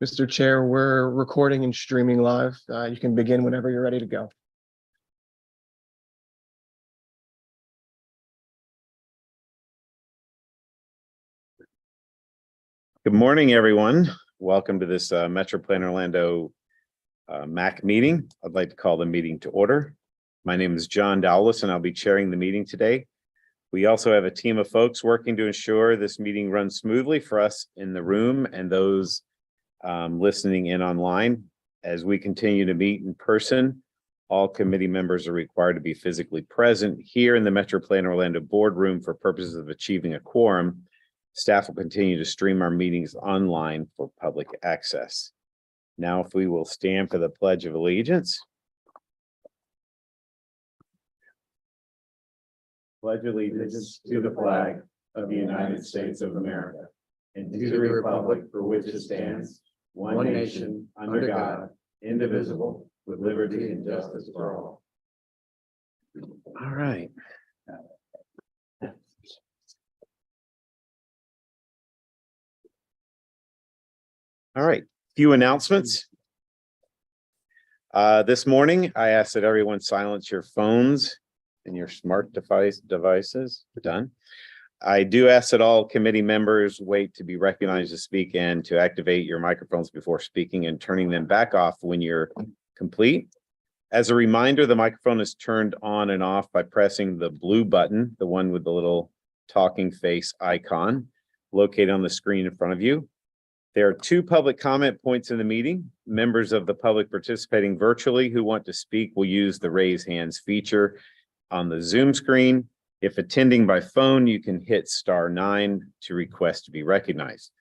Mr. Chair, we're recording and streaming live. You can begin whenever you're ready to go. Good morning, everyone. Welcome to this MetroPlan Orlando MAC meeting. I'd like to call the meeting to order. My name is John Dowless, and I'll be chairing the meeting today. We also have a team of folks working to ensure this meeting runs smoothly for us in the room and those listening in online. As we continue to meet in person, all committee members are required to be physically present here in the MetroPlan Orlando boardroom for purposes of achieving a quorum. Staff will continue to stream our meetings online for public access. Now, if we will stand for the Pledge of Allegiance. Pledge allegiance to the flag of the United States of America and to the republic for which it stands, one nation, under God, indivisible, with liberty and justice for all. All right. All right, few announcements. This morning, I asked that everyone silence your phones and your smart devices. Done. I do ask that all committee members wait to be recognized to speak and to activate your microphones before speaking and turning them back off when you're complete. As a reminder, the microphone is turned on and off by pressing the blue button, the one with the little talking face icon located on the screen in front of you. There are 2 public comment points in the meeting. Members of the public participating virtually who want to speak will use the raise hands feature on the Zoom screen. If attending by phone, you can hit *9 to request to be recognized.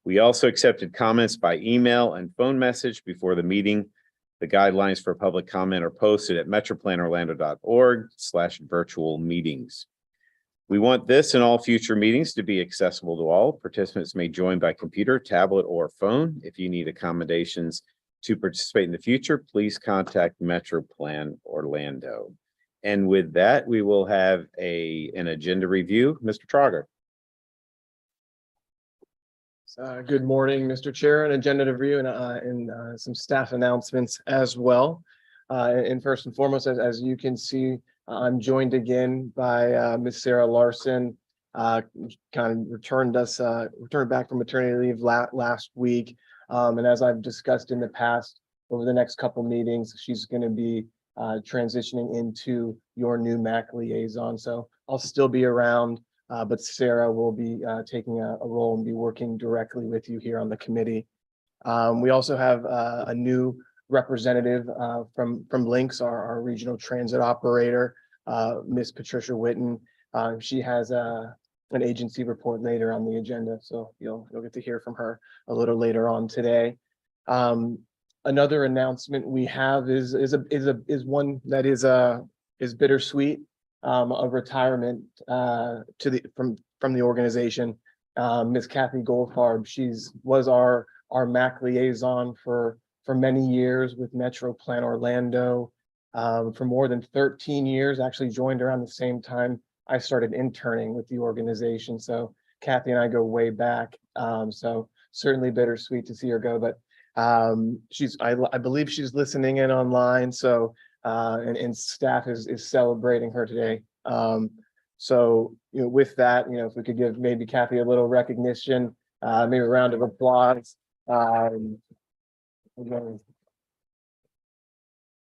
We also accepted comments by email and phone message before the meeting. The guidelines for public comment are posted at metroplanorlando.org/virtual meetings. We want this and all future meetings to be accessible to all. Participants may join by computer, tablet, or phone. If you need accommodations to participate in the future, please contact MetroPlan Orlando. And with that, we will have an agenda review. Mr. Trauger. Good morning, Mr. Chair. An agenda review and some staff announcements as well. And first and foremost, as you can see, I'm joined again by Ms. Sarah Larson. Kind of returned back from maternity leave last week. And as I've discussed in the past, over the next couple meetings, she's going to be transitioning into your new MAC liaison. So I'll still be around, but Sarah will be taking a role and be working directly with you here on the committee. We also have a new representative from Lynx, our regional transit operator, Miss Patricia Witten. She has an agency report later on the agenda, so you'll get to hear from her a little later on today. Another announcement we have is one that is bittersweet, of retirement from the organization. Miss Kathy Goldfarb, was our MAC liaison for many years with MetroPlan Orlando, for more than 13 years. Actually joined around the same time I started interning with the organization. So Kathy and I go way back. So certainly bittersweet to see her go, but I believe she's listening in online. So and staff is celebrating her today. So with that, if we could give maybe Kathy a little recognition, maybe a round of applause.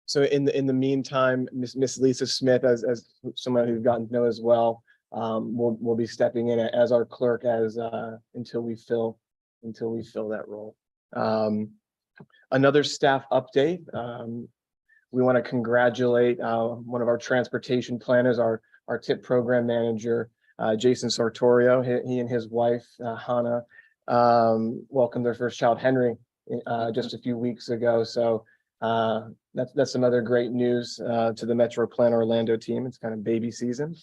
So in the meantime, Miss Lisa Smith, as someone who's gotten to know as well, will be stepping in as our clerk until we fill that role. Another staff update. We want to congratulate one of our transportation planners, our TIP program manager, Jason Sartorio. He and his wife, Hannah, welcomed their first child, Henry, just a few weeks ago. So that's some other great news to the MetroPlan Orlando team. It's kind of baby season.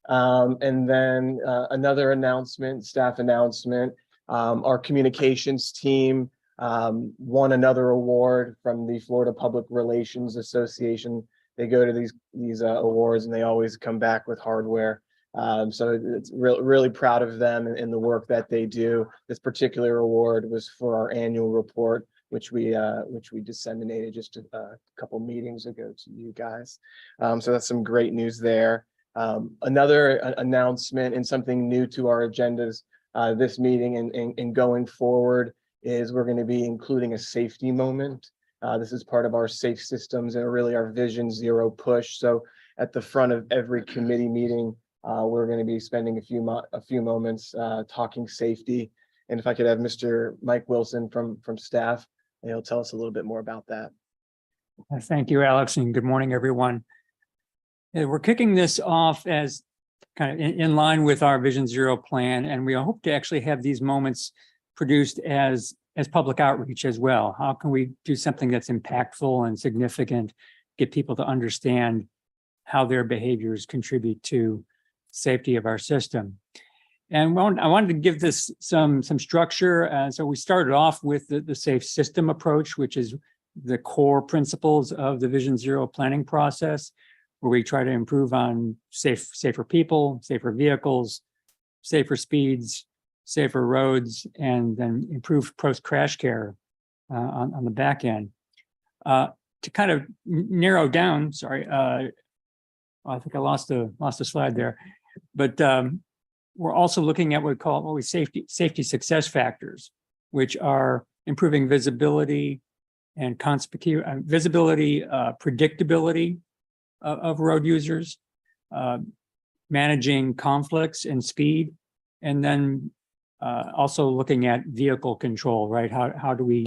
And then another announcement, staff announcement, our communications team won another award from the Florida Public Relations Association. They go to these awards and they always come back with hardware. So it's really proud of them and the work that they do. This particular award was for our annual report which we disseminated just a couple meetings ago to you guys. So that's some great news there. Another announcement and something new to our agendas this meeting and going forward is we're going to be including a safety moment. This is part of our safe systems and really our Vision Zero push. So at the front of every committee meeting, we're going to be spending a few moments talking safety. And if I could have Mr. Mike Wilson from staff, and he'll tell us a little bit more about that. Thank you, Alex, and good morning, everyone. We're kicking this off as kind of in line with our Vision Zero plan, and we hope to actually have these moments produced as public outreach as well. How can we do something that's impactful and significant, get people to understand how their behaviors contribute to safety of our system? And I wanted to give this some structure. So we started off with the safe system approach, which is the core principles of the Vision Zero planning process, where we try to improve on safer people, safer vehicles, safer speeds, safer roads, and then improve post-crash care on the back end. To kind of narrow down, sorry, I think I lost a slide there, but we're also looking at what we safety success factors, which are improving visibility and visibility, predictability of road users, managing conflicts and speed, and then also looking at vehicle control, right? How do we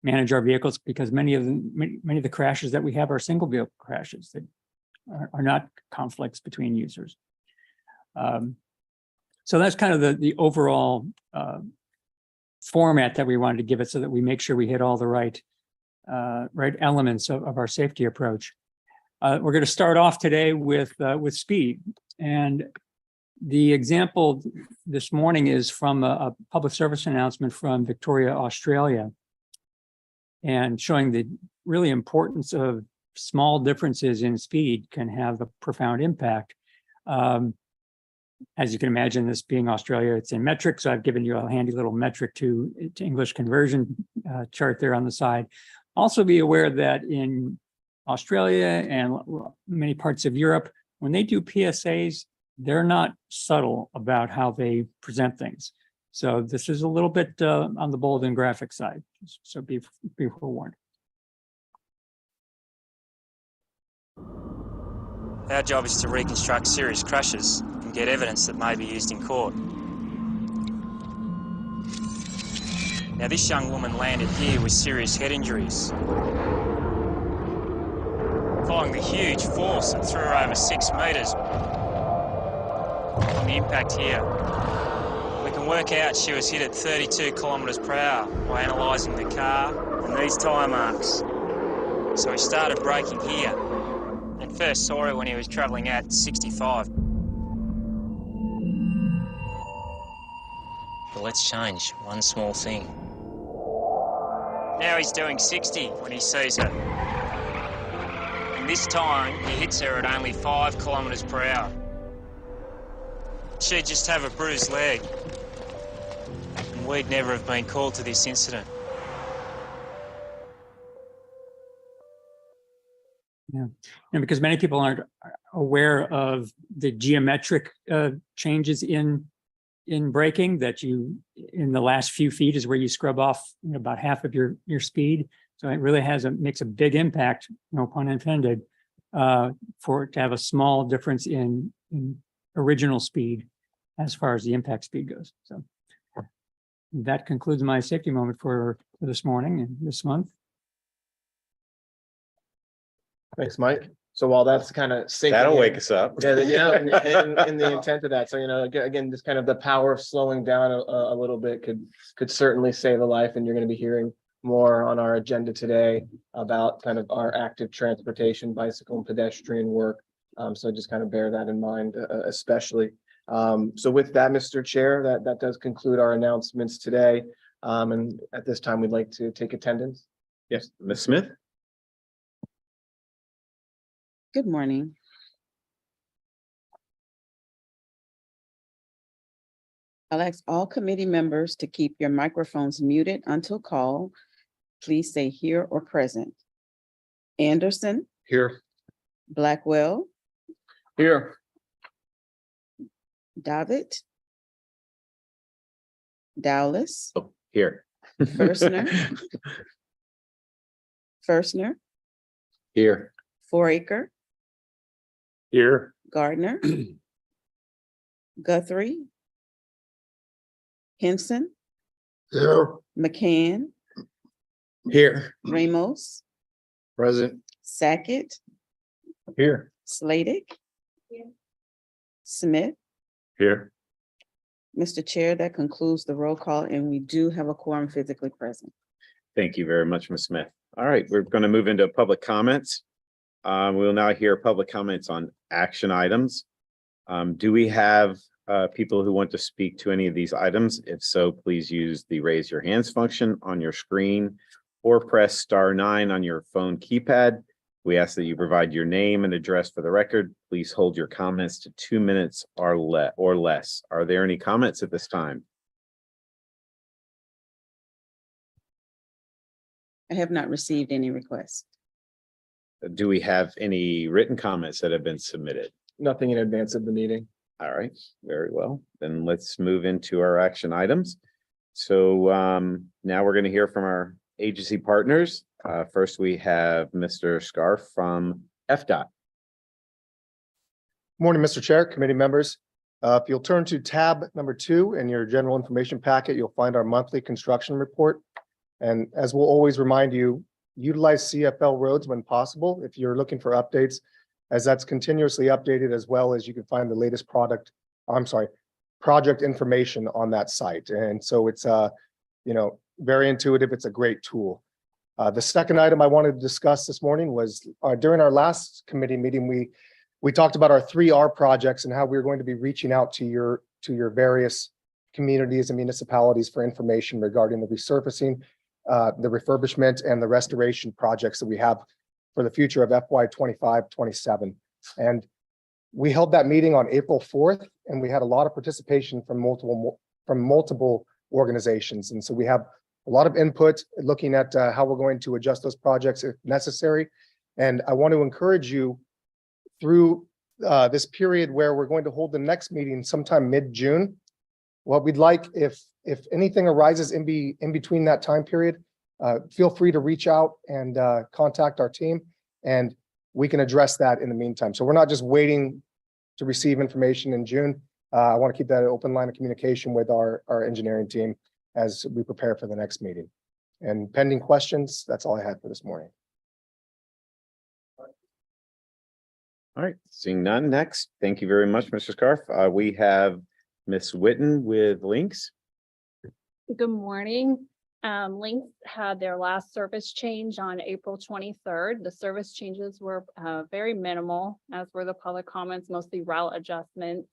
manage our vehicles? Because many of the crashes that we have are single vehicle crashes that are not conflicts between users. So that's kind of the overall format that we wanted to give it, so that we make sure we hit all the right elements of our safety approach. We're going to start off today with speed, and the example this morning is from a public service announcement from Victoria, Australia, and showing the really importance of small differences in speed can have a profound impact. As you can imagine, this being Australia, it's in metric, so I've given you a handy little metric to English conversion chart there on the side. Also be aware that in Australia and many parts of Europe, when they do PSAs, they're not subtle about how they present things. So this is a little bit on the bold and graphic side, so be forewarned. Our job is to reconstruct serious crashes and get evidence that may be used in court. Now, this young woman landed here with serious head injuries, following the huge force that threw her over 6 metres on the impact here. We can work out she was hit at 32 kilometres per hour by analysing the car and these tyre marks. So we started braking here and first saw her when he was travelling at 65. But let's change one small thing. Now he's doing 60 when he sees her. And this time he hits her at only 5 kilometres per hour. She'd just have a bruised leg. And we'd never have been called to this incident. Yeah, and because many people aren't aware of the geometric changes in braking, that you, in the last few feet is where you scrub off about half of your speed. So it really makes a big impact, no pun intended, for it to have a small difference in original speed as far as the impact speed goes. So that concludes my safety moment for this morning and this month. Thanks, Mike. So while that's kind of sinking That'll in, wake us up. yeah, in the intent of that. So, again, just kind of the power of slowing down a little bit could certainly save a life. And you're going to be hearing more on our agenda today about kind of our active transportation, bicycle and pedestrian work. So just kind of bear that in mind, especially. So with that, Mr. Chair, that does conclude our announcements today. And at this time, we'd like to take attendance. Yes, Ms. Smith? Good morning. I'll ask all committee members to keep your microphones muted until called. please say here or present. Anderson, Here. Blackwell, Here. David, Dowless, Oh, here. Firstner. Firstner, Here. Foraker, Here. Gardner, Guthrie, Henson, Here. McCann, Here. Ramos, Present. Sackett, Here. Sladik, Smith. Here. Mr. Mr. Chair, that concludes the roll call, and we do have a quorum physically present. Thank you very much, Ms. Smith. All right, we're going to move into public comments. We'll now hear public comments on action items. Do we have people who want to speak to any of these items? If so, please use the raise your hands function on your screen or press *9 on your phone keypad. We ask that you provide your name and address for the record. Please hold your comments to 2 minutes or less. Are there any comments at this time? I have not received any requests. Do we have any written comments that have been submitted? Nothing in advance of the meeting. All right, very well. Then let's move into our action items. So now we're going to hear from our agency partners. First, we have Mr. Scarf from FDOT. Morning, Mr. Chair, committee members. If you'll turn to tab number 2 in your general information packet, you'll find our monthly construction report. And as we'll always remind you, utilize CFL roads when possible if you're looking for updates, as that's continuously updated, as well as you can find the latest project information on that site. And so it's very intuitive. It's a great tool. The second item I wanted to discuss this morning was during our last committee meeting, we talked about our 3R projects and how we're going to be reaching out to your various communities and municipalities for information regarding the resurfacing, the refurbishment, and the restoration projects that we have for the future of FY 25-27. And we held that meeting on April 4th, and we had a lot of participation from multiple organizations. And so we have a lot of input looking at how we're going to adjust those projects if necessary. And I want to encourage you through this period where we're going to hold the next meeting sometime mid-June. What we'd like, if anything arises in between that time period, feel free to reach out and contact our team, and we can address that in the meantime. So we're not just waiting to receive information in June. I want to keep that an open line of communication with our engineering team as we prepare for the next meeting. And pending questions, that's all I had for this morning. All right, seeing none, next. Thank you very much, Mr. Scarf. We have Ms. Witten with Links. Good morning. Links had their last service change on April 23rd. The service changes were very minimal, as were the public comments, mostly route adjustments.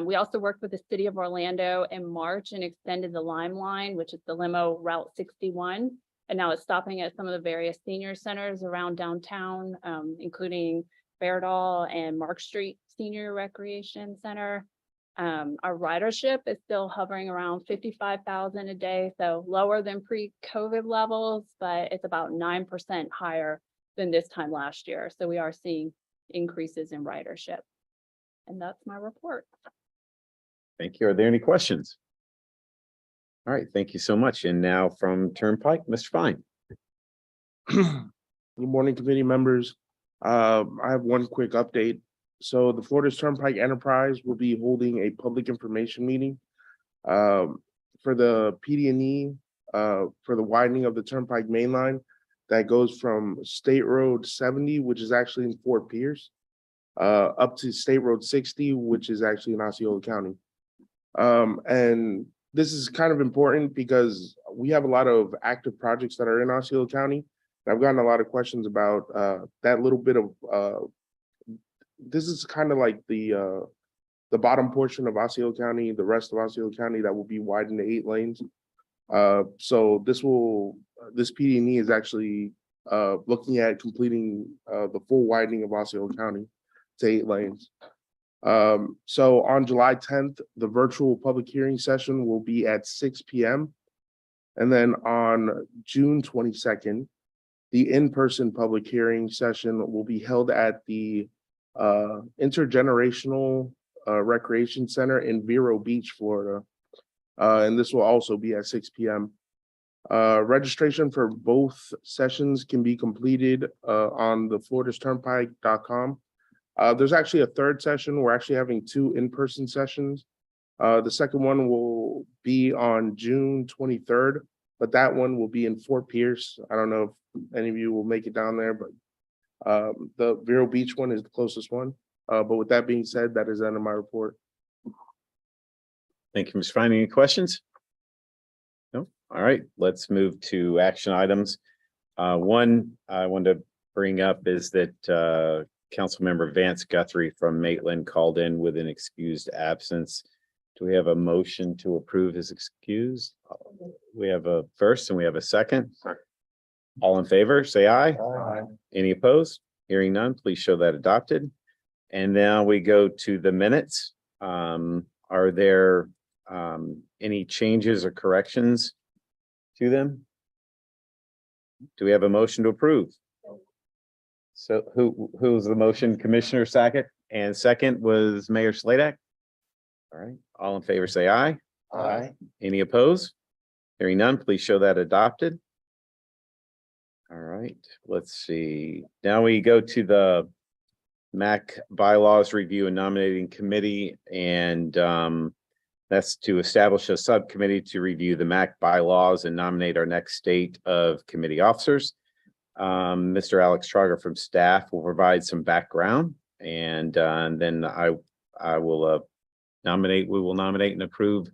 We also worked with the city of Orlando in March and extended the Lime Line, which is the limo Route 61. And now it's stopping at some of the various senior centers around downtown, including Beardall and Mark Street Senior Recreation Center. Our ridership is still hovering around 55,000 a day, so lower than pre-COVID levels, but it's about 9% higher than this time last year. So we are seeing increases in ridership. And that's my report. Thank you. Are there any questions? All right, thank you so much. And now from Turnpike, Mr. Fine. Good morning, committee members. I have one quick update. So the Florida Turnpike Enterprise will be holding a public information meeting for the PD&E for the widening of the Turnpike main line that goes from State Road 70, which is actually in Fort Pierce, up to State Road 60, which is actually in Osceola County. And this is kind of important because we have a lot of active projects that are in Osceola County. I've gotten a lot of questions about that little bit of this is kind of like the bottom portion of Osceola County, the rest of Osceola County that will be widened to 8 lanes. So this PD&E is actually looking at completing the full widening of Osceola County to 8 lanes. So on July 10th, the virtual public hearing session will be at 6 p.m. And then on June 22nd, the in-person public hearing session will be held at the Intergenerational Recreation Center in Vero Beach, Florida. And this will also be at 6 p.m. Registration for both sessions can be completed on the floridasturnpike.com. There's actually a third session. We're actually having 2 in-person sessions. The second one will be on June 23rd, but that one will be in Fort Pierce. I don't know if any of you will make it down there, but the Vero Beach one is the closest one. But with that being said, that is the end of my report. Thank you, Mr. Fine. Any questions? No? All right, let's move to action items. One I wanted to bring up is that Councilmember Vance Guthrie from Maitland called in with an excused absence. Do we have a motion to approve his excuse? We have a first and we have a second. All in favor, say aye. Aye. Any opposed? Hearing none, please show that adopted. And now we go to the minutes. Are there any changes or corrections to them? Do we have a motion to approve? So who's the motion? Commissioner Sackett, and second was Mayor Sladak. All right, all in favor, say aye. Aye. Any opposed? Hearing none, please show that adopted. All right, let's see. Now we go to the MAC bylaws review and nominating committee, and that's to establish a subcommittee to review the MAC bylaws and nominate our next state of committee officers. Mr. Alex Trauger from staff will provide some background, and then I will nominate. We will nominate and approve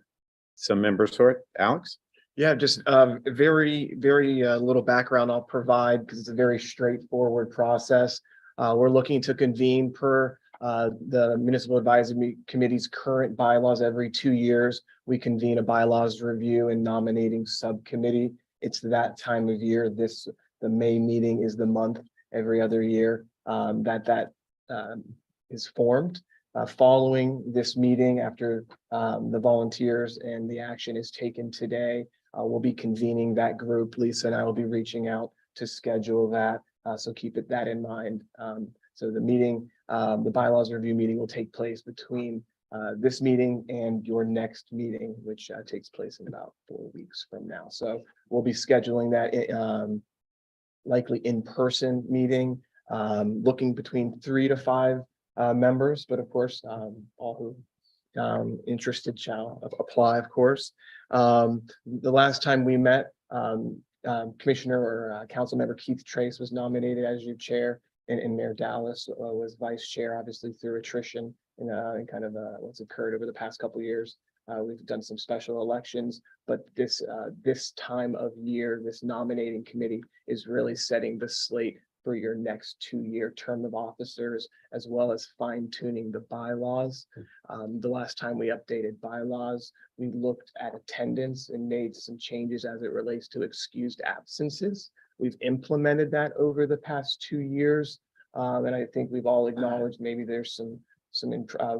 some members for it. Alex? Yeah, just very little background I'll provide because it's a very straightforward process. We're looking to convene per the Municipal Advisory Committee's current bylaws. Every 2 years, we convene a bylaws review and nominating subcommittee. It's that time of year. The May meeting is the month every other year that is formed. Following this meeting, after the volunteers and the action is taken today, we'll be convening that group. Lisa and I will be reaching out to schedule that. So keep that in mind. So the meeting, the bylaws review meeting will take place between this meeting and your next meeting, which takes place in about 4 weeks from now. So we'll be scheduling that likely in-person meeting, looking between 3 to 5 members, but of course, all who interested shall apply, of course. The last time we met, Commissioner or Council Member Keith Trace was nominated as your chair, and Mayor Dallas was vice chair, obviously through attrition and kind of what's occurred over the past couple of years. We've done some special elections, but this time of year, this nominating committee is really setting the slate for your next 2-year term of officers, as well as fine tuning the bylaws. The last time we updated bylaws, we looked at attendance and made some changes as it relates to excused absences. We've implemented that over the past 2 years. And I think we've all acknowledged maybe there's some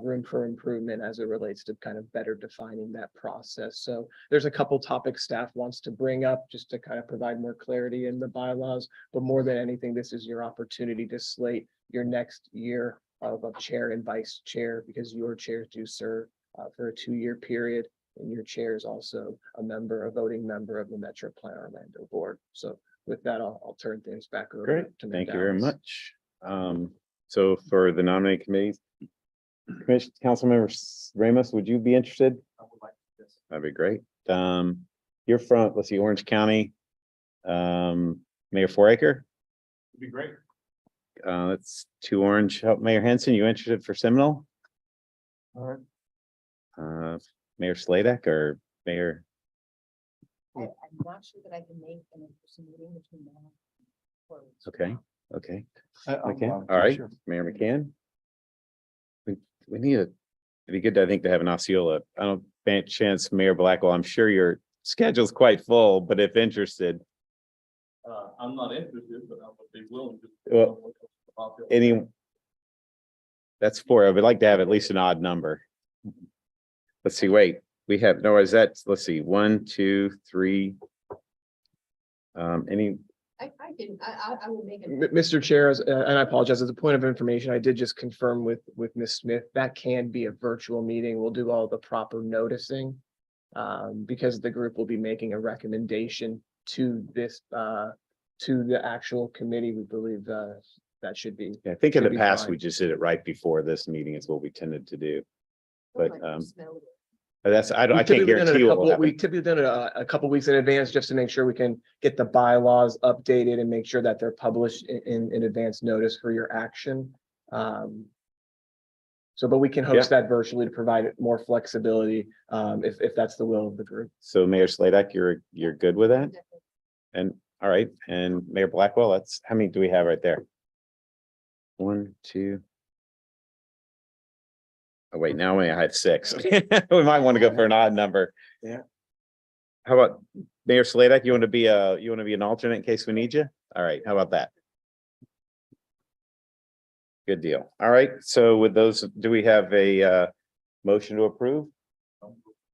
room for improvement as it relates to kind of better defining that process. So there's a couple topics staff wants to bring up just to kind of provide more clarity in the bylaws. But more than anything, this is your opportunity to slate your next year of a chair and vice chair, because your chairs do serve for a 2-year period. And your chair is also a voting member of the Metro Plan Orlando Board. So with that, I'll turn things back over. Great, to thank you Dallas. very much. So for the nominating committees, Councilmember Ramos, would you be interested? I would like this. That'd be great. You're from, let's see, Orange County. Mayor Foraker. It'd be great. That's 2 Orange. Mayor Henson, you interested for Seminole? All right. Mayor Sladak or Mayor? I'm not sure that I can make an in-person meeting between now and 4 weeks. Okay, okay. I'm Okay, volunteer, all right, sure. Mayor McCann. We need it'd be good, I think, to have an Osceola. I don't, by chance, Mayor Blackwell, I'm sure your schedule's quite full, but if interested, I'm not interested, but I would be willing to. Well, that's 4. I would like to have at least an odd number. Let's see, wait, we have, no, is that, let's see, 1, 2, 3, Any, I will make it. Mr. Chair, and I apologize, as a point of information, I did just confirm with Ms. Smith, that can be a virtual meeting. We'll do all the proper noticing. Because the group will be making a recommendation to this, to the actual committee, we believe, that should be. I think in Should the be past, we fine. just did it right before this meeting is what we tended to do. But, I can smell it. But that's, I We've can't typically done it guarantee a what will couple- We happen. typically done it a couple weeks in advance, just to make sure we can get the bylaws updated and make sure that they're published in advance notice for your action. So, but we can host that virtually to provide more flexibility, if that's the will of the group. So Mayor Sladak, you're good with that? And, all right, and Mayor Blackwell, that's, how many do we have right there? 1, 2. Oh, wait, now I have 6. We might want to go for an odd number. Yeah. How about Mayor Sladak? You want to be an alternate in case we need you? All right, how about that? Good deal. All right, so with those, do we have a motion to approve?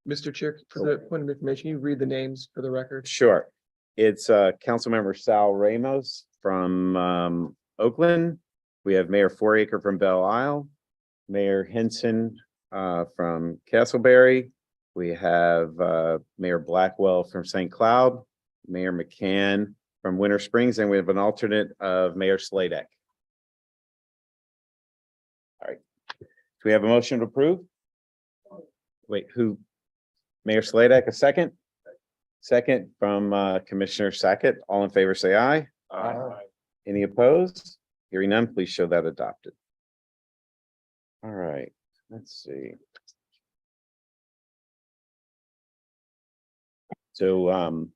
Mr. Chair, for the point of information, you read the names for the record. Sure. It's Councilmember Sal Ramos from Oakland. We have Mayor Foraker from Belle Isle, Mayor Henson from Castleberry. We have Mayor Blackwell from St. Cloud, Mayor McCann from Winter Springs, and we have an alternate of Mayor Sladak. All right. Do we have a motion to approve? Wait, who? Mayor Sladak, a second? Second from Commissioner Sackett. All in favor, say aye. Any opposed? Hearing none, please show that adopted. All right, let's see. So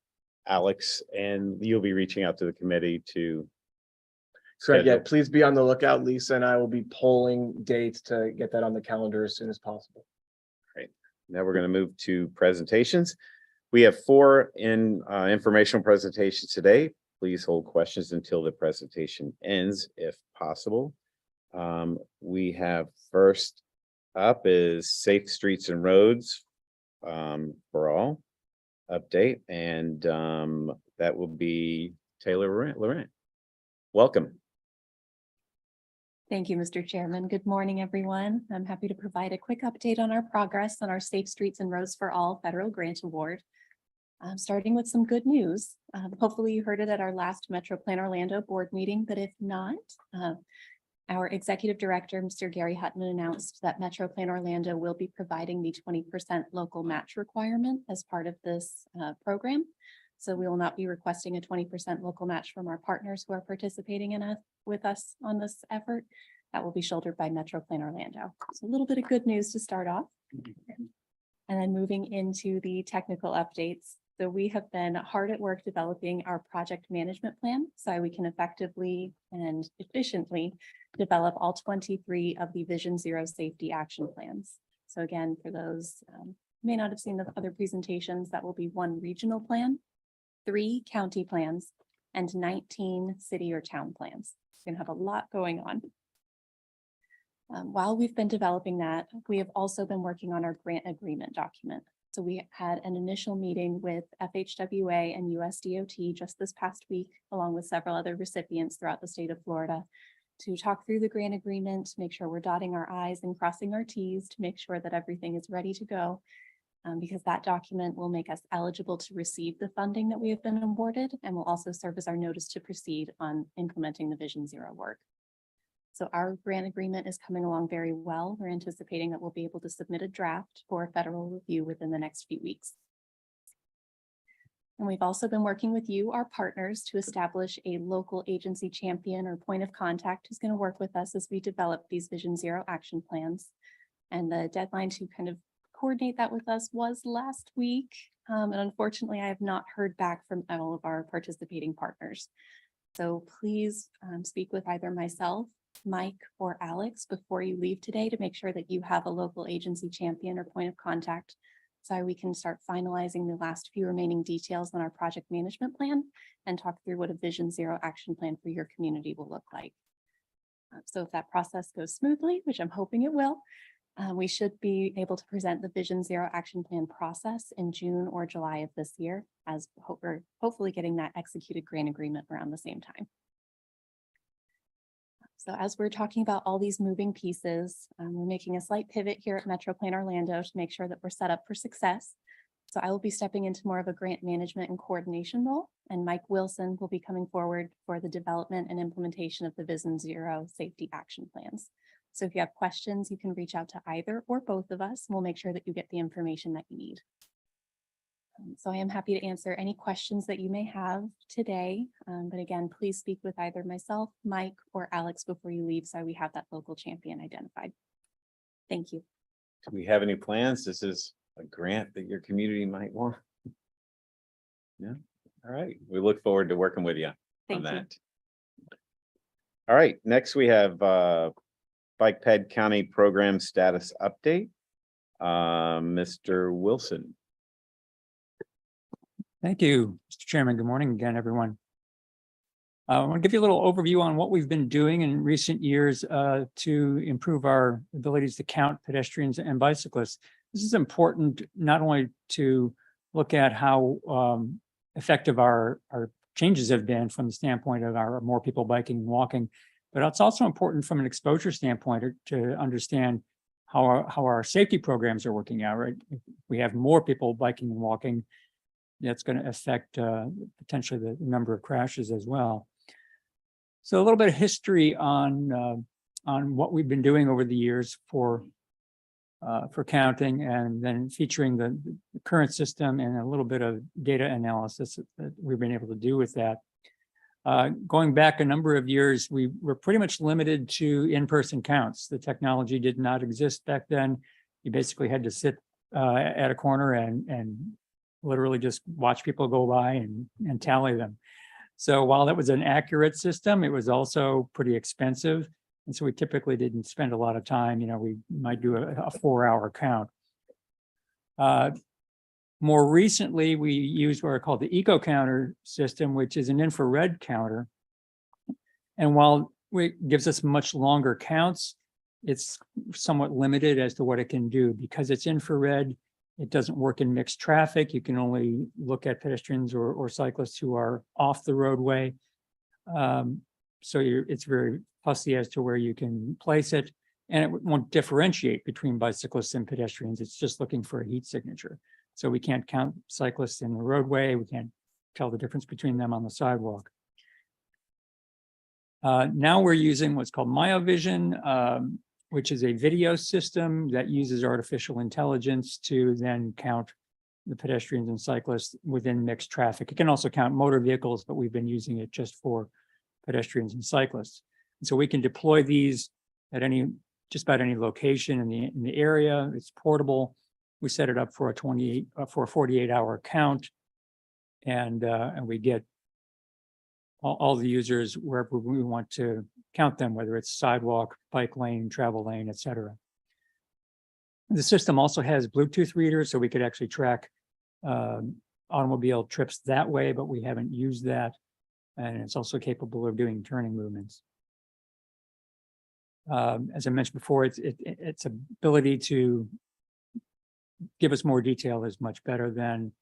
Alex, and you'll be reaching out to the committee to. Correct, yeah, schedule- please be on the lookout. Lisa and I will be polling dates to get that on the calendar as soon as possible. Now we're going to move to presentations. We have 4 informational presentations today. Please hold questions until the presentation ends, if possible. We have first up is Safe Streets and Roads for All update, and that will be Taylor Laurent. Welcome. Thank you, Mr. Chairman. Good morning, everyone. I'm happy to provide a quick update on our progress on our Safe Streets and Roads for All federal grant award. Starting with some good news. Hopefully you heard it at our last Metro Plan Orlando board meeting, but if not, our executive director, Mr. Gary Hutton, announced that Metro Plan Orlando will be providing the 20% local match requirement as part of this program. So we will not be requesting a 20% local match from our partners who are participating with us on this effort. That will be shouldered by Metro Plan Orlando. So a little bit of good news to start off. And then moving into the technical updates. So we have been hard at work developing our project management plan so we can effectively and efficiently develop all 23 of the Vision Zero safety action plans. So again, for those who may not have seen the other presentations, that will be 1 regional plan, 3 county plans, and 19 city or town plans. We're gonna have a lot going on. While we've been developing that, we have also been working on our grant agreement document. So we had an initial meeting with FHWA and USDOT just this past week, along with several other recipients throughout the state of Florida, to talk through the grant agreement, make sure we're dotting our I's and crossing our T's to make sure that everything is ready to go. Because that document will make us eligible to receive the funding that we have been awarded and will also serve as our notice to proceed on implementing the Vision Zero work. So our grant agreement is coming along very well. We're anticipating that we'll be able to submit a draft for federal review within the next few weeks. And we've also been working with you, our partners, to establish a local agency champion or point of contact who's going to work with us as we develop these Vision Zero action plans. And the deadline to kind of coordinate that with us was last week. And unfortunately, I have not heard back from all of our participating partners. So please speak with either myself, Mike, or Alex before you leave today to make sure that you have a local agency champion or point of contact so we can start finalizing the last few remaining details on our project management plan and talk through what a Vision Zero action plan for your community will look like. So if that process goes smoothly, which I'm hoping it will, We should be able to present the Vision Zero action plan process in June or July of this year, as we're hopefully getting that executed grant agreement around the same time. So as we're talking about all these moving pieces, we're making a slight pivot here at Metro Plan Orlando to make sure that we're set up for success. So I will be stepping into more of a grant management and coordination role, and Mike Wilson will be coming forward for the development and implementation of the Vision Zero safety action plans. So if you have questions, you can reach out to either or both of us. We'll make sure that you get the information that you need. So I am happy to answer any questions that you may have today. But again, please speak with either myself, Mike, or Alex before you leave, so we have that local champion identified. Thank you. Do we have any plans? This is a grant that your community might want. Yeah, all right. We look forward to working with you on Thank you. that. All right, next we have Bike Ped County Program Status Update. Mr. Wilson. Thank you, Mr. Chairman. Good morning again, everyone. I want to give you a little overview on what we've been doing in recent years to improve our abilities to count pedestrians and bicyclists. This is important not only to look at how effective our changes have been from the standpoint of our more people biking and walking, but it's also important from an exposure standpoint to understand how our safety programs are working out, right? If we have more people biking and walking, that's going to affect potentially the number of crashes as well. So a little bit of history on what we've been doing over the years for counting, and then featuring the current system and a little bit of data analysis that we've been able to do with that. Going back a number of years, we were pretty much limited to in-person counts. The technology did not exist back then. You basically had to sit at a corner and literally just watch people go by and tally them. So while that was an accurate system, it was also pretty expensive. And so we typically didn't spend a lot of time, we might do a 4-hour count. More recently, we used what are called the Eco Counter system, which is an infrared counter. And while it gives us much longer counts, it's somewhat limited as to what it can do. Because it's infrared, it doesn't work in mixed traffic. You can only look at pedestrians or cyclists who are off the roadway. So it's very fussy as to where you can place it. And it won't differentiate between bicyclists and pedestrians. It's just looking for a heat signature. So we can't count cyclists in the roadway. We can't tell the difference between them on the sidewalk. Now we're using what's called MyoVision, which is a video system that uses artificial intelligence to then count the pedestrians and cyclists within mixed traffic. It can also count motor vehicles, but we've been using it just for pedestrians and cyclists. And so we can deploy these at just about any location in the area. It's portable. We set it up for a 48-hour count, and we get all the users wherever we want to count them, whether it's sidewalk, bike lane, travel lane, et cetera. The system also has Bluetooth readers, so we could actually track automobile trips that way, but we haven't used that. And it's also capable of doing turning movements. As I mentioned before, its ability to give us more detail is much better than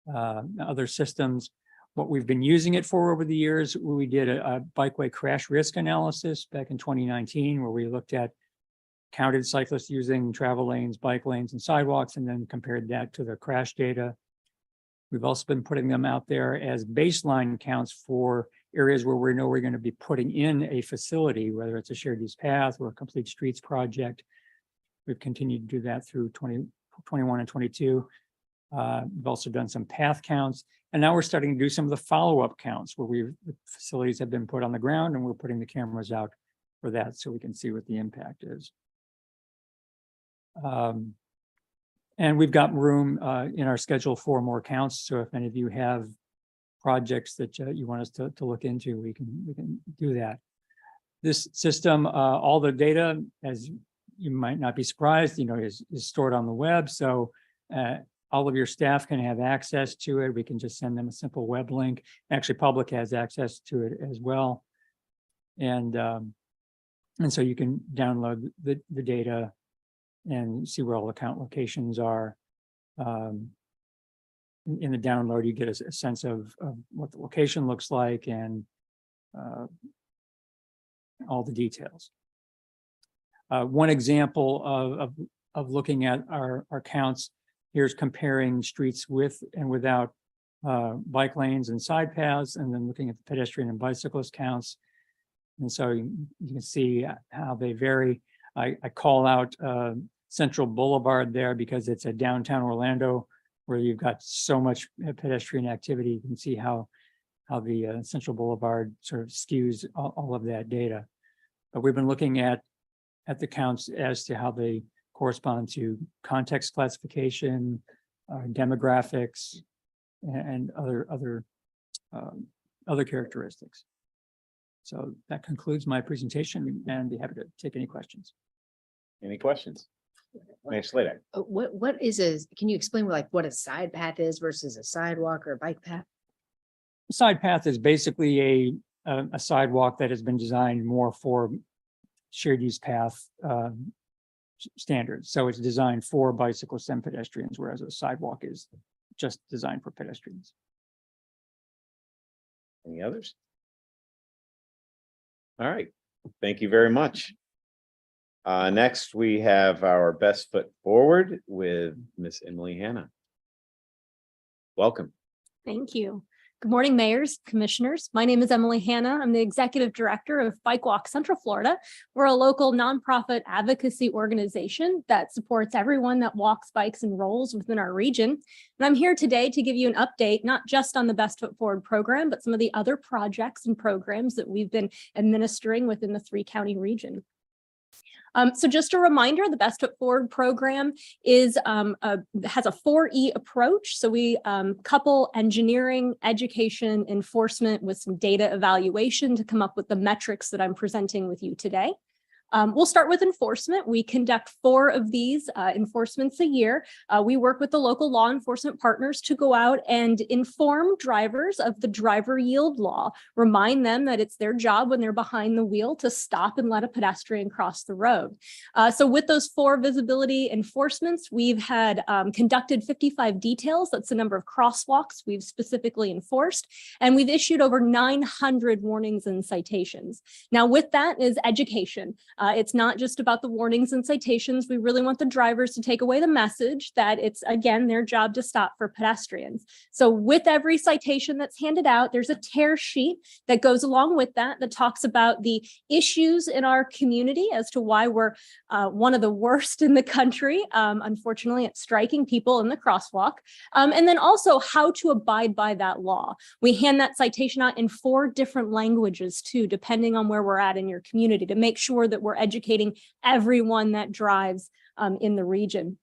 other systems. What we've been using it for over the years, we did a bikeway crash risk analysis back in 2019, where we looked at counted cyclists using travel lanes, bike lanes, and sidewalks, and then compared that to the crash data. We've also been putting them out there as baseline counts for areas where we know we're going to be putting in a facility, whether it's a shared use path or a complete streets project. We've continued to do that through 2021 and 22. We've also done some path counts, and now we're starting to do some of the follow-up counts where the facilities have been put on the ground, and we're putting the cameras out for that so we can see what the impact is. And we've got room in our schedule for more counts. So if any of you have projects that you want us to look into, we can do that. This system, all the data, as you might not be surprised, is stored on the web. So all of your staff can have access to it. We can just send them a simple web link. Actually, public has access to it as well. And so you can download the data and see where all the count locations are. In the download, you get a sense of what the location looks like and all the details. One example of looking at our counts, here's comparing streets with and without bike lanes and side paths, and then looking at the pedestrian and bicyclist counts. And so you can see how they vary. I call out Central Boulevard there because it's a downtown Orlando where you've got so much pedestrian activity. You can see how the Central Boulevard sort of skews all of that data. But we've been looking at the counts as to how they correspond to context classification, demographics, and other characteristics. So that concludes my presentation, and be happy to take any questions. Any questions? Mayor Slater. What is can you explain what a side path is versus a sidewalk or a bike path? Side path is basically a sidewalk that has been designed more for shared use path standards. So it's designed for bicyclists and pedestrians, whereas a sidewalk is just designed for pedestrians. Any others? All right, thank you very much. Next, we have our best foot forward with Miss Emily Hanna. Welcome. Thank you. Good morning, mayors, commissioners. My name is Emily Hanna. I'm the executive director of Bike Walk Central Florida. We're a local nonprofit advocacy organization that supports everyone that walks, bikes, and rolls within our region. And I'm here today to give you an update, not just on the Best Foot Forward program, but some of the other projects and programs that we've been administering within the 3-county region. So just a reminder, the Best Foot Forward program has a 4E approach. So we couple engineering, education, enforcement with some data evaluation to come up with the metrics that I'm presenting with you today. We'll start with enforcement. We conduct 4 of these enforcements a year. We work with the local law enforcement partners to go out and inform drivers of the driver yield law, remind them that it's their job when they're behind the wheel to stop and let a pedestrian cross the road. So with those 4 visibility enforcements, we've had conducted 55 details. That's the number of crosswalks we've specifically enforced, and we've issued over 900 warnings and citations. Now with that is education. It's not just about the warnings and citations. We really want the drivers to take away the message that it's, again, their job to stop for pedestrians. So with every citation that's handed out, there's a tear sheet that goes along with that talks about the issues in our community as to why we're one of the worst in the country, unfortunately, at striking people in the crosswalk. And then also how to abide by that law. We hand that citation out in 4 different languages too, depending on where we're at in your community, to make sure that we're educating everyone that drives in the region.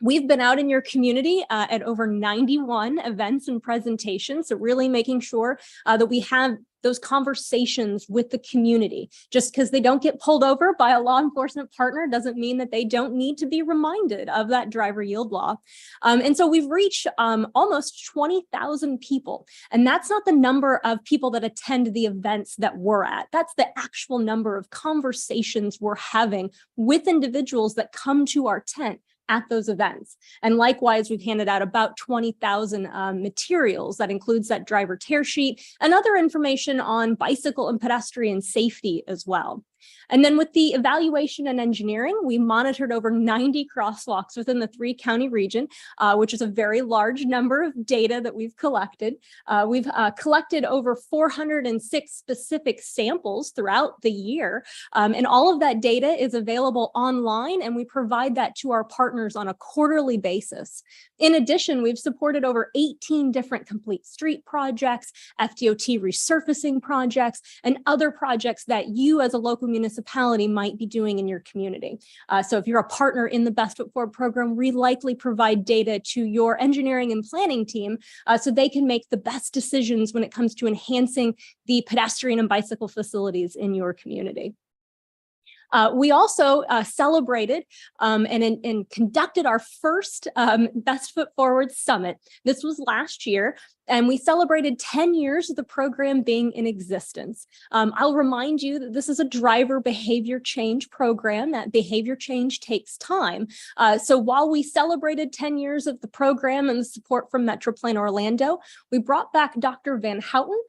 We've been out in your community at over 91 events and presentations, so really making sure that we have those conversations with the community. Just because they don't get pulled over by a law enforcement partner doesn't mean that they don't need to be reminded of that driver yield law. And so we've reached almost 20,000 people. And that's not the number of people that attend the events that we're at. That's the actual number of conversations we're having with individuals that come to our tent at those events. And likewise, we've handed out about 20,000 materials that includes that driver tear sheet and other information on bicycle and pedestrian safety as well. And then with the evaluation and engineering, we monitored over 90 crosswalks within the 3-county region, which is a very large number of data that we've collected. We've collected over 406 specific samples throughout the year. And all of that data is available online, and we provide that to our partners on a quarterly basis. In addition, we've supported over 18 different complete street projects, FDOT resurfacing projects, and other projects that you as a local municipality might be doing in your community. So if you're a partner in the Best Foot Forward program, we likely provide data to your engineering and planning team so they can make the best decisions when it comes to enhancing the pedestrian and bicycle facilities in your community. We also celebrated and conducted our first Best Foot Forward Summit. This was last year. And we celebrated 10 years of the program being in existence. I'll remind you that this is a driver behavior change program. That behavior change takes time. So while we celebrated 10 years of the program and the support from Metroplan Orlando, we brought back Dr. Van Houten,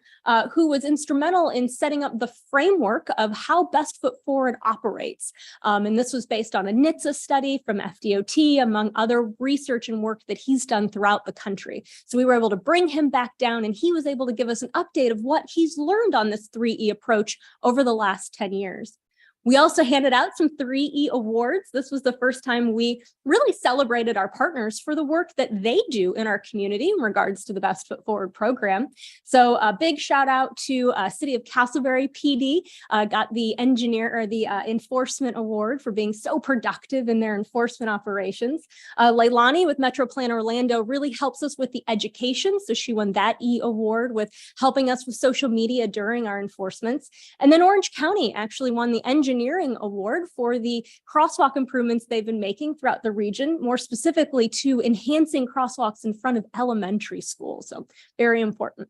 who was instrumental in setting up the framework of how Best Foot Forward operates. And this was based on a NHTSA study from FDOT, among other research and work that he's done throughout the country. So we were able to bring him back down, and he was able to give us an update of what he's learned on this 3E approach over the last 10 years. We also handed out some 3E awards. This was the first time we really celebrated our partners for the work that they do in our community in regards to the Best Foot Forward program. So a big shout out to City of Castleberry PD, got the enforcement award for being so productive in their enforcement operations. Leilani with Metroplan Orlando really helps us with the education. So she won that E award with helping us with social media during our enforcements. And then Orange County actually won the engineering award for the crosswalk improvements they've been making throughout the region, more specifically to enhancing crosswalks in front of elementary schools. So very important.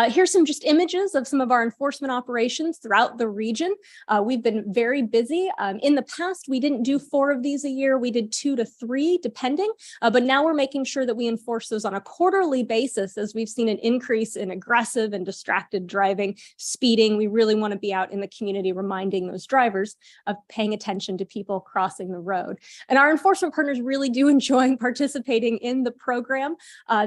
Here's some just images of some of our enforcement operations throughout the region. We've been very busy. In the past, we didn't do 4 of these a year. We did 2 to 3, depending. But now we're making sure that we enforce those on a quarterly basis, as we've seen an increase in aggressive and distracted driving, speeding. We really want to be out in the community reminding those drivers of paying attention to people crossing the road. And our enforcement partners really do enjoy participating in the program.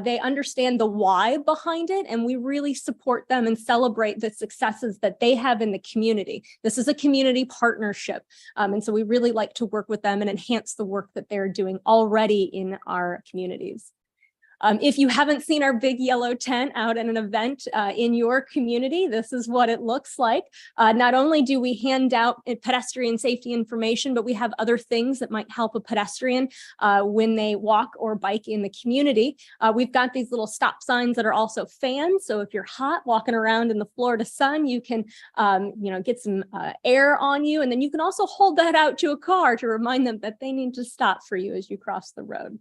They understand the why behind it, and we really support them and celebrate the successes that they have in the community. This is a community partnership. And so we really like to work with them and enhance the work that they're doing already in our communities. If you haven't seen our big yellow tent out at an event in your community, this is what it looks like. Not only do we hand out pedestrian safety information, but we have other things that might help a pedestrian when they walk or bike in the community. We've got these little stop signs that are also fans. So if you're hot walking around in the Florida sun, you can get some air on you. And then you can also hold that out to a car to remind them that they need to stop for you as you cross the road.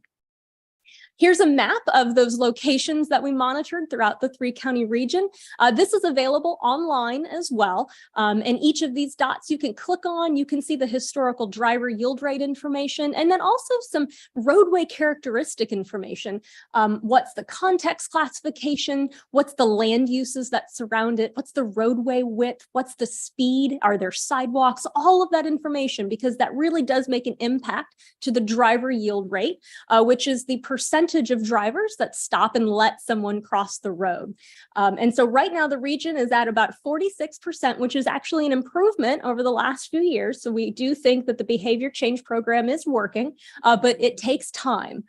Here's a map of those locations that we monitored throughout the 3-county region. This is available online as well. And each of these dots you can click on, you can see the historical driver yield rate information, and then also some roadway characteristic information. What's the context classification? What's the land uses that surround it? What's the roadway width? What's the speed? Are there sidewalks? All of that information, because that really does make an impact to the driver yield rate, which is the percentage of drivers that stop and let someone cross the road. And so right now the region is at about 46%, which is actually an improvement over the last few years. So we do think that the behavior change program is working, but it takes time.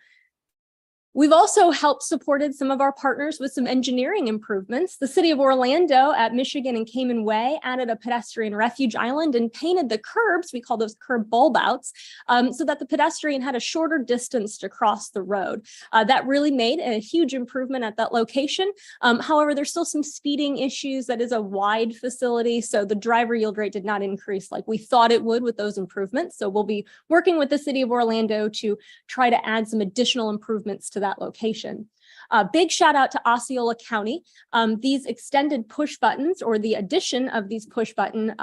We've also helped supported some of our partners with some engineering improvements. The City of Orlando at Michigan and Cayman Way added a pedestrian refuge island and painted the curbs, we call those curb bulb outs, so that the pedestrian had a shorter distance to cross the road. That really made a huge improvement at that location. However, there's still some speeding issues. That is a wide facility, so the driver yield rate did not increase like we thought it would with those improvements. So we'll be working with the City of Orlando to try to add some additional improvements to that location. Big shout out to Osceola County. These extended push buttons, or the addition of these push button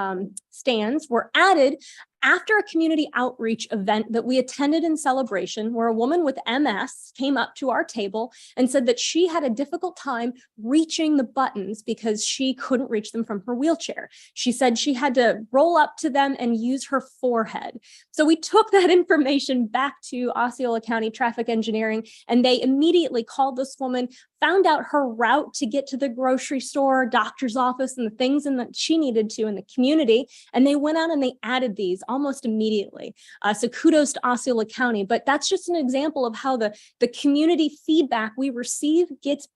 stands, were added after a community outreach event that we attended in celebration, where a woman with MS came up to our table and said that she had a difficult time reaching the buttons because she couldn't reach them from her wheelchair. She said she had to roll up to them and use her forehead. So we took that information back to Osceola County Traffic Engineering, and they immediately called this woman, found out her route to get to the grocery store, doctor's office, and the things that she needed to in the community. And they went out and they added these almost immediately. So kudos to Osceola County, but that's just an example of how the community feedback we receive gets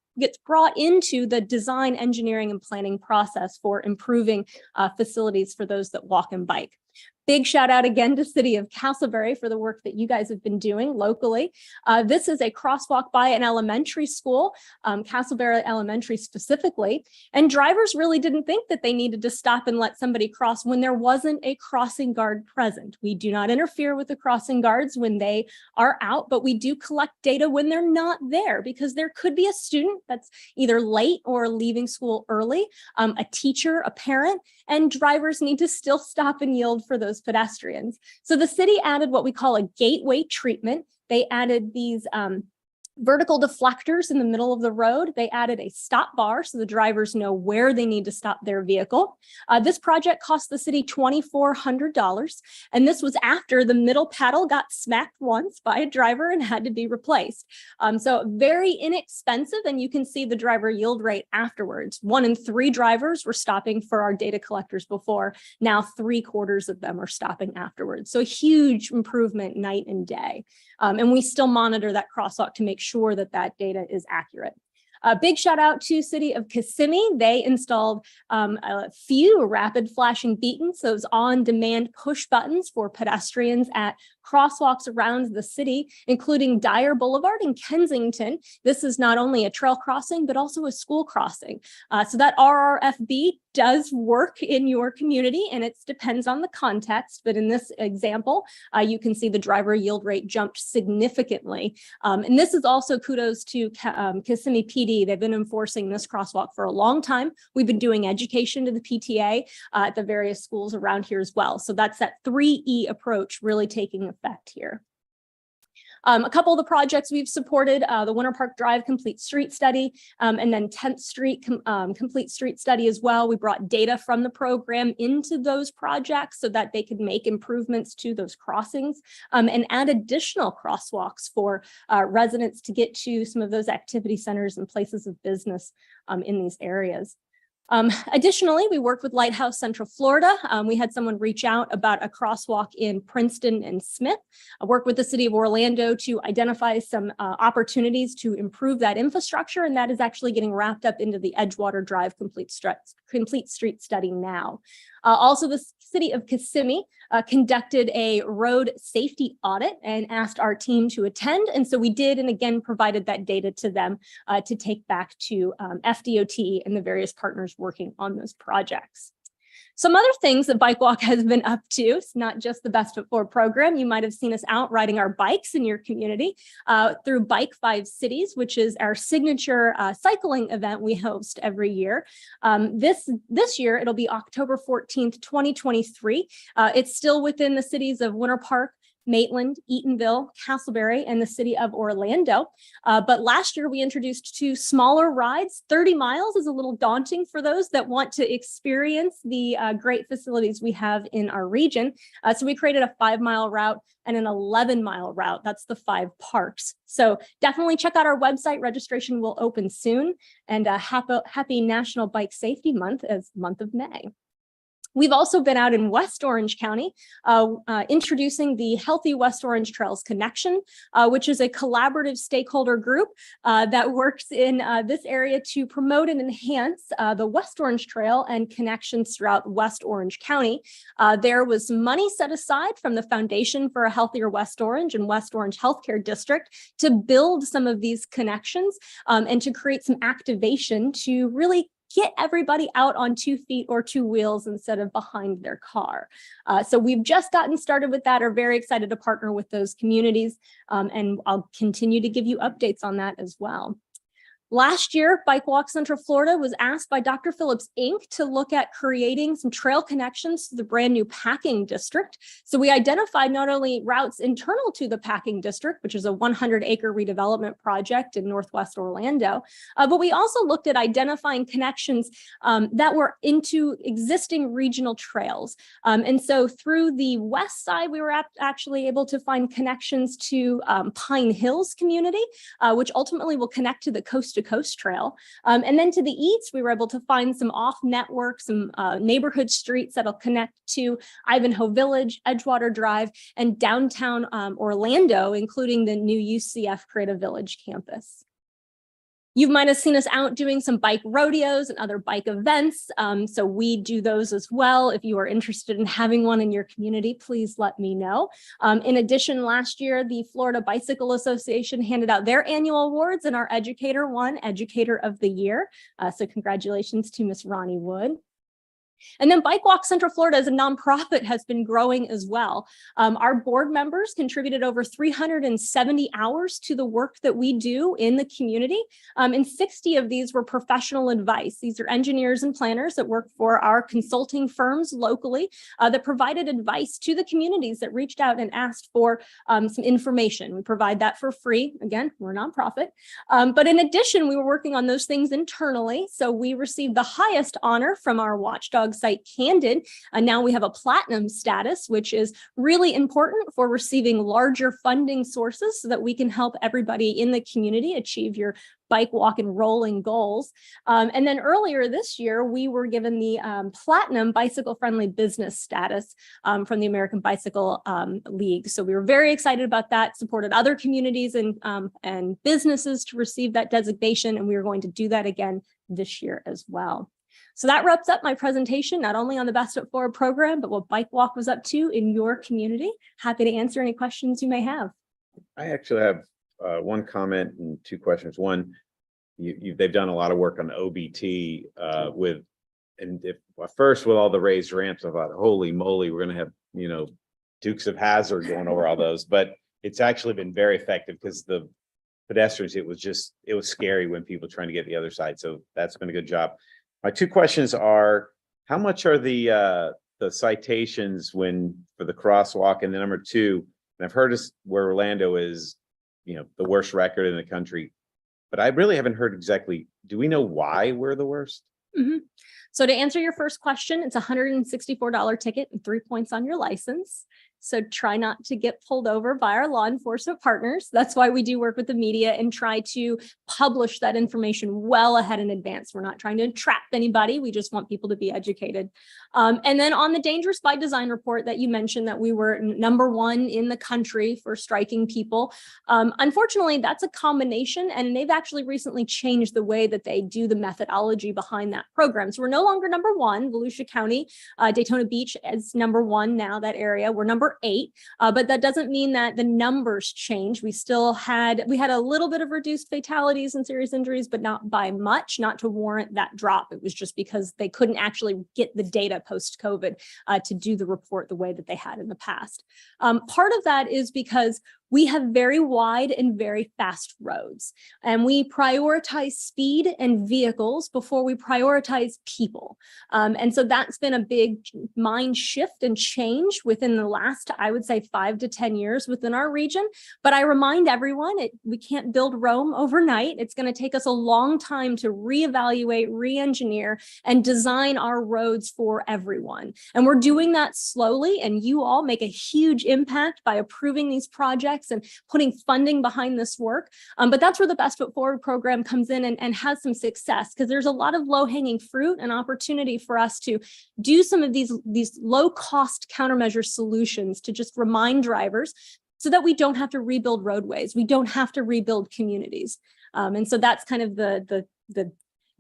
brought into the design, engineering, and planning process for improving facilities for those that walk and bike. Big shout out again to City of Castleberry for the work that you guys have been doing locally. This is a crosswalk by an elementary school, Castleberry Elementary specifically, and drivers really didn't think that they needed to stop and let somebody cross when there wasn't a crossing guard present. We do not interfere with the crossing guards when they are out, but we do collect data when they're not there, because there could be a student that's either late or leaving school early, a teacher, a parent, and drivers need to still stop and yield for those pedestrians. So the city added what we call a gateway treatment. They added these vertical deflectors in the middle of the road. They added a stop bar so the drivers know where they need to stop their vehicle. This project cost the city $2,400, and this was after the middle paddle got smacked once by a driver and had to be replaced. So very inexpensive, and you can see the driver yield rate afterwards. 1 in 3 drivers were stopping for our data collectors before. Now 3/4 of them are stopping afterwards. So a huge improvement night and day. And we still monitor that crosswalk to make sure that that data is accurate. A big shout out to City of Kissimmee. They installed a few rapid flashing beacons, those on-demand push buttons for pedestrians at crosswalks around the city, including Dyer Boulevard in Kensington. This is not only a trail crossing, but also a school crossing. So that RRFB does work in your community, and it depends on the context. But in this example, you can see the driver yield rate jumped significantly. And this is also kudos to Kissimmee PD. They've been enforcing this crosswalk for a long time. We've been doing education to the PTA at the various schools around here as well. So that's that 3E approach really taking effect here. A couple of the projects we've supported, the Winter Park Drive Complete Street Study, and then 10th Street Complete Street Study as well. We brought data from the program into those projects so that they could make improvements to those crossings and add additional crosswalks for residents to get to some of those activity centers and places of business in these areas. Additionally, we work with Lighthouse Central Florida. We had someone reach out about a crosswalk in Princeton and Smith. I work with the city of Orlando to identify some opportunities to improve that infrastructure, and that is actually getting wrapped up into the Edgewater Drive Complete Street Study now. Also, the city of Kissimmee conducted a road safety audit and asked our team to attend. And so we did, and again, provided that data to them to take back to FDOT and the various partners working on those projects. Some other things that Bike Walk has been up to, it's not just the Best Foot Forward program. You might have seen us out riding our bikes in your community through Bike 5 Cities, which is our signature cycling event we host every year. This year, it'll be October 14th, 2023. It's still within the cities of Winter Park, Maitland, Eatonville, Castleberry, and the city of Orlando. But last year we introduced 2 smaller rides. 30 miles is a little daunting for those that want to experience the great facilities we have in our region. So we created a 5-mile route and an 11-mile route. That's the 5 parks. So definitely check out our website. Registration will open soon. And happy National Bike Safety Month as month of May. We've also been out in West Orange County introducing the Healthy West Orange Trails Connection, which is a collaborative stakeholder group that works in this area to promote and enhance the West Orange Trail and connections throughout West Orange County. There was money set aside from the Foundation for a Healthier West Orange and West Orange Healthcare District to build some of these connections and to create some activation to really get everybody out on 2 feet or 2 wheels instead of behind their car. So we've just gotten started with that, are very excited to partner with those communities, and I'll continue to give you updates on that as well. Last year, Bike Walk Central Florida was asked by Dr. Phillips Inc. to look at creating some trail connections to the brand new Packing District. So we identified not only routes internal to the Packing District, which is a 100-acre redevelopment project in Northwest Orlando, but we also looked at identifying connections that were into existing regional trails. And so through the west side, we were actually able to find connections to Pine Hills community, which ultimately will connect to the Coast to Coast Trail. And then to the east, we were able to find some off-network, some neighborhood streets that'll connect to Ivanhoe Village, Edgewater Drive, and downtown Orlando, including the new UCF Creative Village campus. You might have seen us out doing some bike rodeos and other bike events. So we do those as well. If you are interested in having one in your community, please let me know. In addition, last year, the Florida Bicycle Association handed out their annual awards, and our educator won Educator of the Year. So congratulations to Miss Ronnie Wood. And then Bike Walk Central Florida as a nonprofit has been growing as well. Our board members contributed over 370 hours to the work that we do in the community. And 60 of these were professional advice. These are engineers and planners that work for our consulting firms locally that provided advice to the communities that reached out and asked for some information. We provide that for free. Again, we're a nonprofit. But in addition, we were working on those things internally. So we received the highest honor from our watchdog site, Candid. And now we have a platinum status, which is really important for receiving larger funding sources so that we can help everybody in the community achieve your bike, walk, and rolling goals. And then earlier this year, we were given the platinum bicycle friendly business status from the American Bicycle League. So we were very excited about that, supported other communities and businesses to receive that designation. And we are going to do that again this year as well. So that wraps up my presentation, not only on the Best Foot Forward program, but what Bike Walk was up to in your community. Happy to answer any questions you may have. I actually have one comment and two questions. One, they've done a lot of work on OBT first with all the raised ramps. I thought, holy moly, we're going to have, Dukes of Hazzard going over all those, but it's actually been very effective because the pedestrians, it was scary when people trying to get the other side. So that's been a good job. My two questions are, how much are the citations for the crosswalk? And then number two, and I've heard where Orlando is, the worst record in the country, but I really haven't heard exactly, do we know why we're the worst? Mm-hmm. So to answer your first question, it's a $164 ticket and 3 points on your license. So try not to get pulled over by our law enforcement partners. That's why we do work with the media and try to publish that information well ahead in advance. We're not trying to entrap anybody. We just want people to be educated. And then on the Dangerous by Design report that you mentioned that we were #1 in the country for striking people. Unfortunately, that's a combination, and they've actually recently changed the way that they do the methodology behind that program. So we're no longer #1. Volusia County, Daytona Beach is #1 now, that area. We're #8, but that doesn't mean that the numbers change. We had a little bit of reduced fatalities and serious injuries, but not by much, not to warrant that drop. It was just because they couldn't actually get the data post-COVID to do the report the way that they had in the past. Part of that is because we have very wide and very fast roads, and we prioritize speed and vehicles before we prioritize people. And so that's been a big mind shift and change within the last, I would say, 5 to 10 years within our region. But I remind everyone, we can't build Rome overnight. It's going to take us a long time to reevaluate, re-engineer, and design our roads for everyone. And we're doing that slowly, and you all make a huge impact by approving these projects and putting funding behind this work. But that's where the Best Foot Forward program comes in and has some success, because there's a lot of low-hanging fruit and opportunity for us to do some of these low-cost countermeasure solutions to just remind drivers so that we don't have to rebuild roadways. We don't have to rebuild communities. And so that's kind of the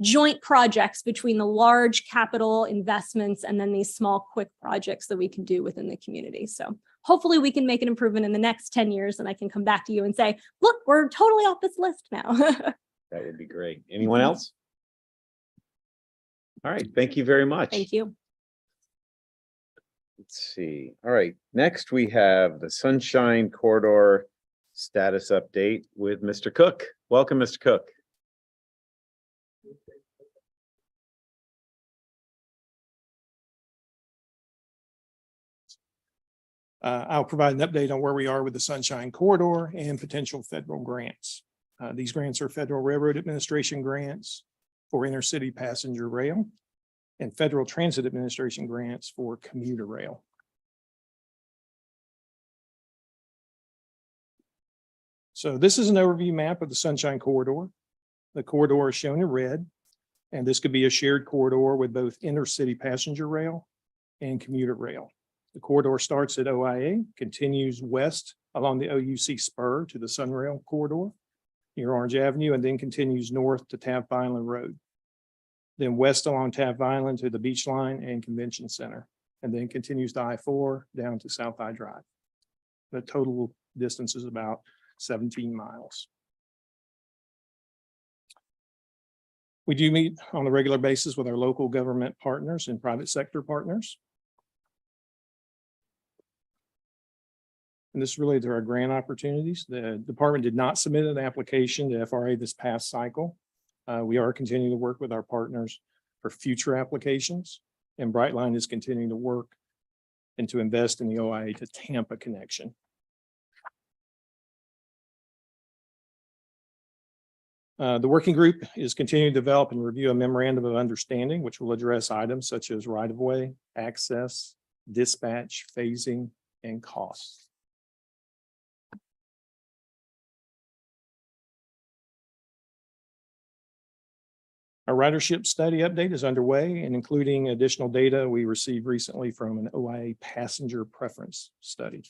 joint projects between the large capital investments and then these small, quick projects that we can do within the community. So hopefully we can make an improvement in the next 10 years, and I can come back to you and say, look, we're totally off this list now. That would be great. Anyone else? All right. Thank you very much. Thank you. Let's see. All right. Next, we have the Sunshine Corridor status update with Mr. Cook. Welcome, Mr. Cook. I'll provide an update on where we are with the Sunshine Corridor and potential federal grants. These grants are Federal Railroad Administration grants for intercity passenger rail and Federal Transit Administration grants for commuter rail. So this is an overview map of the Sunshine Corridor. The corridor is shown in red, and this could be a shared corridor with both intercity passenger rail and commuter rail. The corridor starts at OIA, continues west along the OUC spur to the Sunrail corridor, near Orange Avenue, and then continues north to Taft Island Road. Then west along Taft Island to the Beach Line and Convention Center, and then continues to I-4 down to South I Drive. The total distance is about 17 miles. We do meet on a regular basis with our local government partners and private sector partners. And this is related to our grant opportunities. The department did not submit an application to FRA this past cycle. We are continuing to work with our partners for future applications, and Brightline is continuing to work and to invest in the OIA to Tampa connection. The working group is continuing to develop and review a memorandum of understanding, which will address items such as right-of-way, access, dispatch, phasing, and costs. Our ridership study update is underway and including additional data we received recently from an OIA passenger preference study.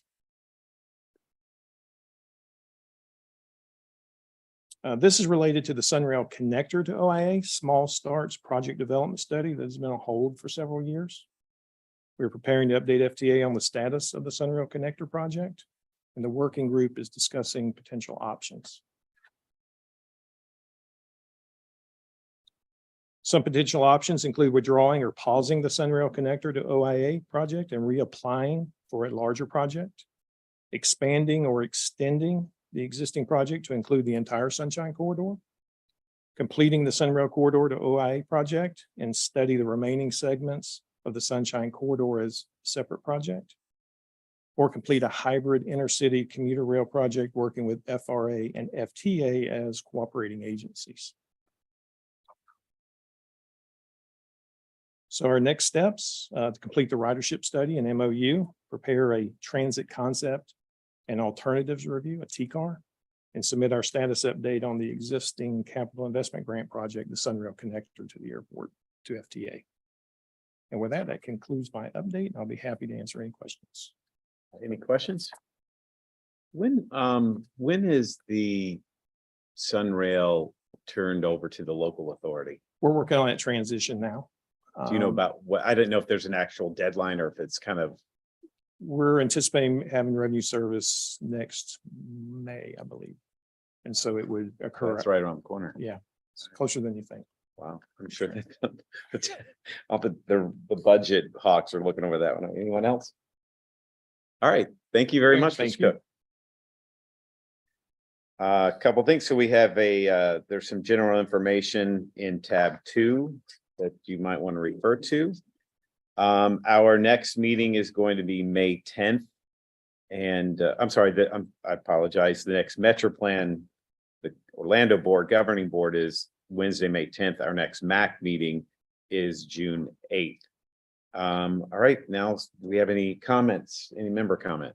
This is related to the Sunrail connector to OIA, Small Starts Project Development Study that has been on hold for several years. We're preparing to update FTA on the status of the Sunrail connector project, and the working group is discussing potential options. Some potential options include withdrawing or pausing the Sunrail connector to OIA project and reapplying for a larger project, expanding or extending the existing project to include the entire Sunshine Corridor, completing the Sunrail Corridor to OIA project and study the remaining segments of the Sunshine Corridor as a separate project, or complete a hybrid intercity commuter rail project working with FRA and FTA as cooperating agencies. So our next steps, to complete the ridership study and MOU, prepare a transit concept and alternatives review, a TCAR, and submit our status update on the existing capital investment grant project, the Sunrail connector to the airport, to FTA. And with that, that concludes my update. I'll be happy to answer any questions. Any questions? When is the Sunrail turned over to the local authority? We're working on that transition now. Do you know about what? I didn't know if there's an actual deadline or if it's kind of. We're anticipating having revenue service next May, I believe. And so it would occur. That's right around the corner. Yeah, it's closer than you think. Wow, I'm sure the budget hawks are looking over that one. Anyone else? All right, thank you very much, Mr. Cook. A couple things. So we have there's some general information in tab 2 that you might want to refer to. Our next meeting is going to be May 10th. And I'm sorry, I apologize. The next Metro Plan, the Orlando Board Governing Board is Wednesday, May 10th. Our next MAC meeting is June 8th. All right, now, do we have any comments, any member comment?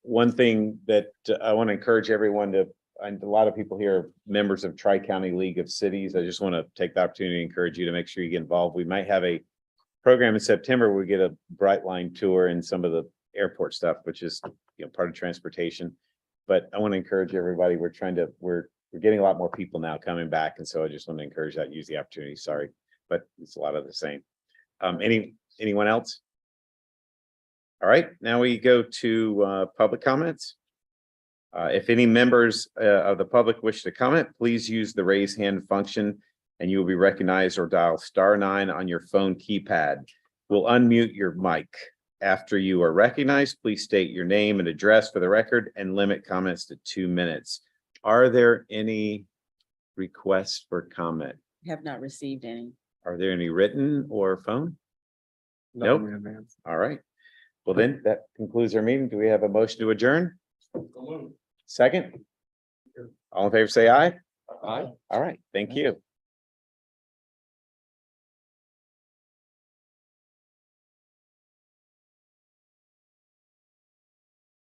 One thing that I want to encourage everyone to, and a lot of people here are members of Tri-County League of Cities. I just want to take the opportunity to encourage you to make sure you get involved. We might have a program in September where we get a Brightline tour and some of the airport stuff, which is, you know, part of transportation. But I want to encourage everybody. We're getting a lot more people now coming back. And so I just want to encourage that, use the opportunity. Sorry, but it's a lot of the same. Anyone else? All right, now we go to public comments. If any members of the public wish to comment, please use the raise hand function and you will be recognized, or dial *9 on your phone keypad. We'll unmute your mic. After you are recognized, please state your name and address for the record and limit comments to 2 minutes. Are there any requests for comment? Have not received any. Are there any written or phone? Nope. All right. Well, then that concludes our meeting. Do we have a motion to adjourn? Second? All in favor, say aye. Aye. All right. Thank you.